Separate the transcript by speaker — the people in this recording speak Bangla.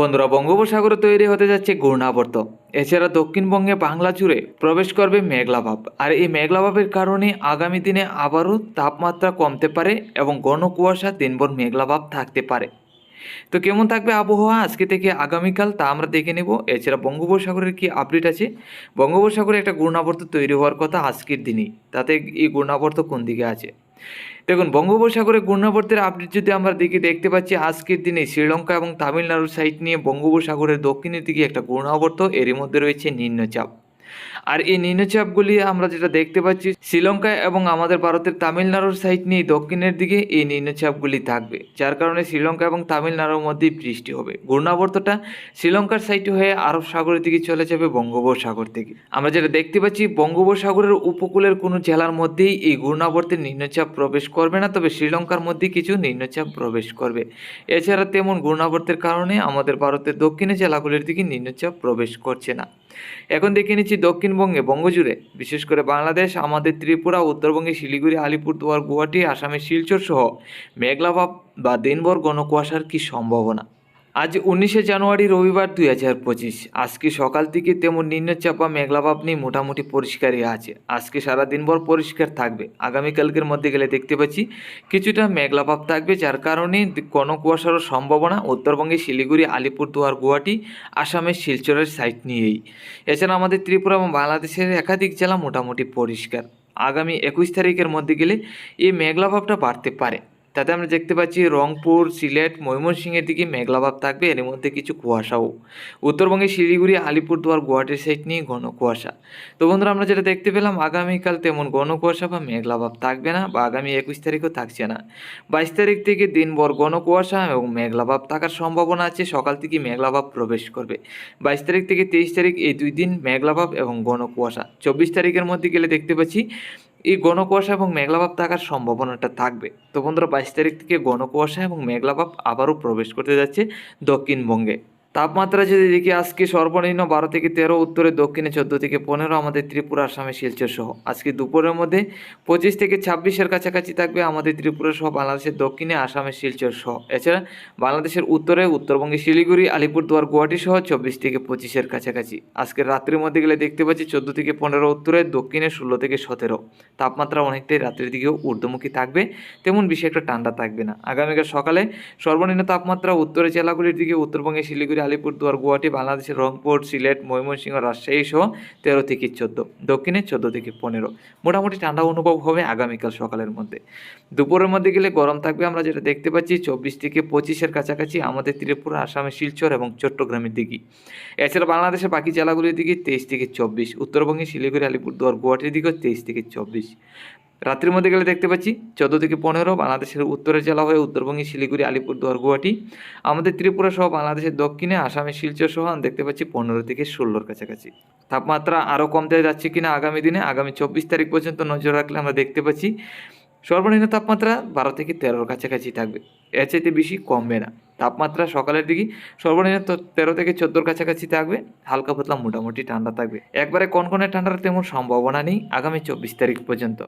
Speaker 1: বন্ধুরা, বঙ্গোপসাগরে তৈরি হতে যাচ্ছে ঘূর্ণাবর্ত। এছাড়া দক্ষিণবঙ্গে বাংলা জুড়ে প্রবেশ করবে মেঘলাভাব। আর এই মেঘলাভাবের কারণে আগামী দিনে আবারও তাপমাত্রা কমতে পারে এবং ঘন কুয়াশা দিনভর মেঘলাভাব থাকতে পারে। তো কেমন থাকবে আবহাওয়া আজকে থেকে আগামীকাল তা আমরা দেখে নেব। এছাড়া বঙ্গোপসাগরের কি আপডেট আছে, বঙ্গোপসাগরে একটা ঘূর্ণাবর্ত তৈরি হওয়ার কথা আজকের দিনই, তাতে এই ঘূর্ণাবর্ত কোন দিকে আছে। দেখুন, বঙ্গোপসাগরে ঘূর্ণাবর্তের আপডেট যদি আমরা দেখতে পাচ্ছি আজকের দিনে শ্রীলঙ্কা এবং তামিলনাড়ুর সাইড নিয়ে বঙ্গোপসাগরের দক্ষিণের দিকে একটা ঘূর্ণাবর্ত, এরই মধ্যে রয়েছে নিম্নচাপ। আর এই নিম্নচাপগুলি আমরা যেটা দেখতে পাচ্ছি শ্রীলঙ্কা এবং আমাদের ভারতের তামিলনাড়ুর সাইড নিয়ে দক্ষিণের দিকে এই নিম্নচাপগুলি থাকবে, যার কারণে শ্রীলঙ্কা এবং তামিলনাড়ুর মধ্যে বৃষ্টি হবে। ঘূর্ণাবর্তটা শ্রীলঙ্কার সাইড হয়ে আরব সাগরের দিকে চলে যাবে বঙ্গোপসাগর থেকে। আমরা যেটা দেখতে পাচ্ছি বঙ্গোপসাগরের উপকূলের কোনো জেলার মধ্যেই এই ঘূর্ণাবর্তের নিম্নচাপ প্রবেশ করবে না, তবে শ্রীলঙ্কার মধ্যে কিছু নিম্নচাপ প্রবেশ করবে। এছাড়া তেমন ঘূর্ণাবর্তের কারণে আমাদের ভারতের দক্ষিণে জেলাগুলির দিকে নিম্নচাপ প্রবেশ করছে না। এখন দেখে নিচ্ছি দক্ষিণবঙ্গে বঙ্গজুড়ে, বিশেষ করে বাংলাদেশ, আমাদের ত্রিপুরা, উত্তরবঙ্গে শিলিগুড়ি, আলিপুরদুয়ার, গুয়াহাটি, আসামের শিলচর সহ মেঘলাভাব বা দিনভর ঘন কুয়াশার কী সম্ভাবনা। আজ 19শে জানুয়ারি রবিবার 2025। আজকে সকাল থেকে তেমন নিম্নচাপ বা মেঘলাভাব নেই, মোটামুটি পরিষ্কারই আছে। আজকে সারা দিনভর পরিষ্কার থাকবে। আগামীকালকের মধ্যে গেলে দেখতে পাচ্ছি কিছুটা মেঘলাভাব থাকবে, যার কারণে ঘন কুয়াশারও সম্ভাবনা উত্তরবঙ্গে শিলিগুড়ি, আলিপুরদুয়ার, গুয়াহাটি, আসামের শিলচরের সাইড নিয়েই। এছাড়া আমাদের ত্রিপুরা এবং বাংলাদেশের একাধিক জেলা মোটামুটি পরিষ্কার। আগামী 21 তারিখের মধ্যে গেলে এই মেঘলাভাবটা বাড়তে পারে। তাতে আমরা দেখতে পাচ্ছি রংপুর, সিলেট, ময়মনসিংহের দিকে মেঘলাভাব থাকবে, এর মধ্যে কিছু কুয়াশাও। উত্তরবঙ্গে শিলিগুড়ি, আলিপুরদুয়ার, গুয়াহাটির সাইড নিয়ে ঘন কুয়াশা। তো বন্ধুরা, আমরা যেটা দেখতে পেলাম আগামীকাল তেমন ঘন কুয়াশা বা মেঘলাভাব থাকবে না, বা আগামী 21 তারিখও থাকছে না। 22 তারিখ থেকে দিনভর ঘন কুয়াশা এবং মেঘলাভাব থাকার সম্ভাবনা আছে, সকাল থেকে মেঘলাভাব প্রবেশ করবে। 22 তারিখ থেকে 23 তারিখ এই 2 দিন মেঘলাভাব এবং ঘন কুয়াশা। 24 তারিখের মধ্যে গেলে দেখতে পাচ্ছি এই ঘন কুয়াশা এবং মেঘলাভাব থাকার সম্ভাবনাটা থাকবে। তো বন্ধুরা, 22 তারিখ থেকে ঘন কুয়াশা এবং মেঘলাভাব আবারও প্রবেশ করতে যাচ্ছে দক্ষিণবঙ্গে। তাপমাত্রা যদি দেখি আজকে সর্বনিম্ন 12 থেকে 13, উত্তরে দক্ষিণে 14 থেকে 15 আমাদের ত্রিপুরা, আসামে শিলচর সহ। আজকে দুপুরের মধ্যে 25 থেকে 26-এর কাছাকাছি থাকবে আমাদের ত্রিপুরা সহ বাংলাদেশের দক্ষিণে, আসামের শিলচর সহ। এছাড়া বাংলাদেশের উত্তরে উত্তরবঙ্গে শিলিগুড়ি, আলিপুরদুয়ার, গুয়াহাটি সহ 24 থেকে 25-এর কাছাকাছি। আজকের রাত্রির মধ্যে গেলে দেখতে পাচ্ছি 14 থেকে 15, উত্তরে, দক্ষিণে 16 থেকে 17। তাপমাত্রা অনেকটাই রাত্রির দিকেও ঊর্ধ্বমুখী থাকবে, তেমন বেশি একটা ঠান্ডা থাকবে না। আগামীকাল সকালে সর্বনিম্ন তাপমাত্রা উত্তরের জেলাগুলির দিকে উত্তরবঙ্গে শিলিগুড়ি, আলিপুরদুয়ার, গুয়াহাটি, বাংলাদেশের রংপুর, সিলেট, ময়মনসিংহ, রাজশাহী সহ 13 থেকে 14, দক্ষিণে 14 থেকে 15। মোটামুটি ঠান্ডা অনুভব হবে আগামীকাল সকালের মধ্যে। দুপুরের মধ্যে গেলে গরম থাকবে, আমরা যেটা দেখতে পাচ্ছি 24 থেকে 25-এর কাছাকাছি আমাদের ত্রিপুরা, আসামের শিলচর এবং চট্টগ্রামের দিকে। এছাড়া বাংলাদেশের বাকি জেলাগুলির দিকে 23 থেকে 24, উত্তরবঙ্গে শিলিগুড়ি, আলিপুরদুয়ার, গুয়াহাটির দিকেও 23 থেকে 24। রাত্রির মধ্যে গেলে দেখতে পাচ্ছি 14 থেকে 15 বাংলাদেশের উত্তরের জেলা হয়ে উত্তরবঙ্গে শিলিগুড়ি, আলিপুরদুয়ার, গুয়াহাটি, আমাদের ত্রিপুরা সহ বাংলাদেশের দক্ষিণে, আসামের শিলচর সহ দেখতে পাচ্ছি 15 থেকে 16-র কাছাকাছি। তাপমাত্রা আরও কমতে যাচ্ছে কিনা আগামী দিনে, আগামী 24 তারিখ পর্যন্ত নজর রাখলে আমরা দেখতে পাচ্ছি সর্বনিম্ন তাপমাত্রা 12 থেকে 13-র কাছাকাছি থাকবে, এর চাইতে বেশি কমবে না। তাপমাত্রা সকালের দিকে সর্বনিম্ন 13 থেকে 14-র কাছাকাছি থাকবে, হালকা পাতলা মোটামুটি ঠান্ডা থাকবে। একবারে কনকনে ঠান্ডার তেমন সম্ভাবনা নেই আগামী 24 তারিখ পর্যন্ত।